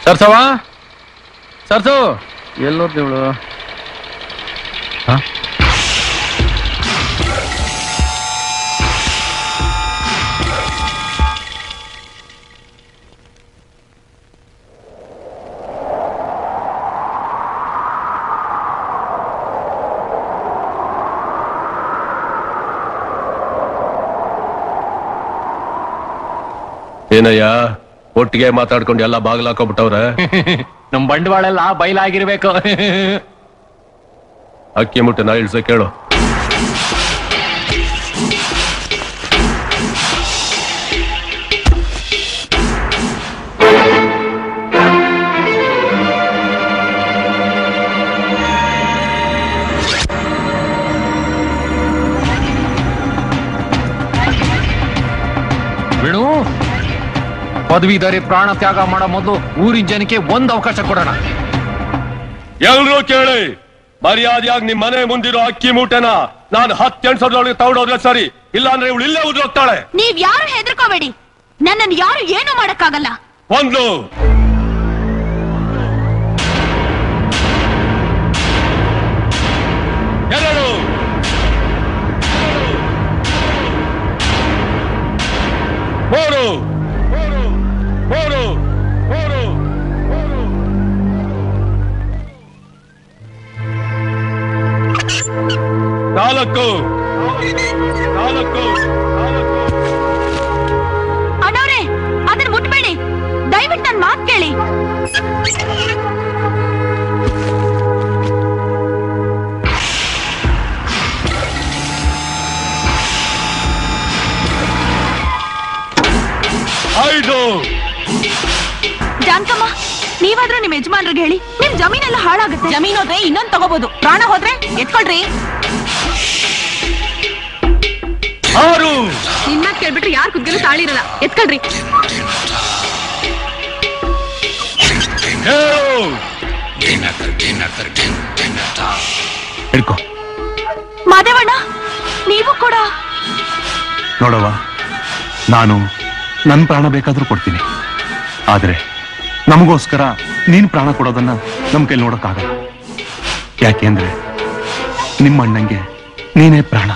ಸರ್ಸವ ಸರ್ಸು ಎಲ್ಲೋದ್ಯವಳು? ಏನಯ್ಯ ಒಟ್ಟಿಗೆ ಮಾತಾಡ್ಕೊಂಡು ಎಲ್ಲ ಬಾಗ್ಲಾಕೋಬಿಟ್ಟವ್ರ? ನಮ್ ಬಂಡವಾಳ ಎಲ್ಲ ಬಯಲಾಗಿರ್ಬೇಕು. ಅಕ್ಕಿ ಮುಟ್ಟೆನ ಇಳ್ಸ ಕೇಳು. ಬಿಡು, ಪದವೀಧರಿ ಪ್ರಾಣ ತ್ಯಾಗ ಮಾಡೋ ಮೊದಲು ಊರಿನ ಜನಕ್ಕೆ ಒಂದ್ ಅವಕಾಶ ಕೊಡೋಣ. ಎಲ್ರೂ ಕೇಳಿ, ಮರ್ಯಾದೆಯಾಗಿ ನಿಮ್ ಮನೆ ಮುಂದಿರೋ ಅಕ್ಕಿ ಮೂಟೆನ ನಾನು 10 ಎಣ್ಸೋದ್ರೊಳಗೆ ತಗೊಂಡೋದ್ರೆ ಸರಿ, ಇಲ್ಲಾಂದ್ರೆ ಇವಳು ಇಲ್ಲೇ ಉದ್ರೋಗ್ತಾಳೆ. ನೀವ್ ಯಾರು ಹೆದರ್ಕೋಬೇಡಿ, ನನ್ನನ್ನು ಯಾರು ಏನು ಮಾಡಕ್ಕಾಗಲ್ಲ. ಒಂದು ಎರಡು ಮೂರು ಮೂರು ಮೂರು ನಾಲ್ಕು ನಾಲ್ಕು ಅಣ್ಣವ್ರೆ, ಅದನ್ನ ಮುಟ್ಬೇಡಿ, ದಯವಿಟ್ಟು ನನ್ ಮಾತು ಕೇಳಿ. ಐದು. ಜಾನ್ಕಮ್ಮ, ನೀವಾದ್ರೂ ನಿಮ್ ಯಜಮಾನ್ರಿಗೆ ಹೇಳಿ, ನಿಮ್ ಜಮೀನೆಲ್ಲ ಹಾಳಾಗುತ್ತೆ. ಜಮೀನ್ ಹೋದ್ರೆ ಇನ್ನೊಂದ್ ತಗೋಬಹುದು, ಪ್ರಾಣ ಹೋದ್ರೆ ಎತ್ಕೊಳ್ರಿ. ಆರು. ನಿನ್ನ ಕೇಳ್ಬಿಟ್ರೆ ಯಾರು ಕುದ್ಗಲು ತಾಳಿರಲ್ಲ, ಎತ್ಕೊಳ್ರಿ. ಹಿಡ್ಕೊ. ಮಾದೇವಣ್ಣ, ನೀವು ಕೂಡ ನೋಡವ್ವ, ನಾನು ನನ್ನ ಪ್ರಾಣ ಬೇಕಾದ್ರೂ ಕೊಡ್ತೀನಿ, ಆದ್ರೆ ನಮಗೋಸ್ಕರ ನೀನ್ ಪ್ರಾಣ ಕೊಡೋದನ್ನ ನಮ್ ಕೈಲಿ ನೋಡಕ್ಕಾಗಲ್ಲ. ಯಾಕೆಂದ್ರೆ ನಿಮ್ಮ ಅಣ್ಣಂಗೆ ನೀನೇ ಪ್ರಾಣ.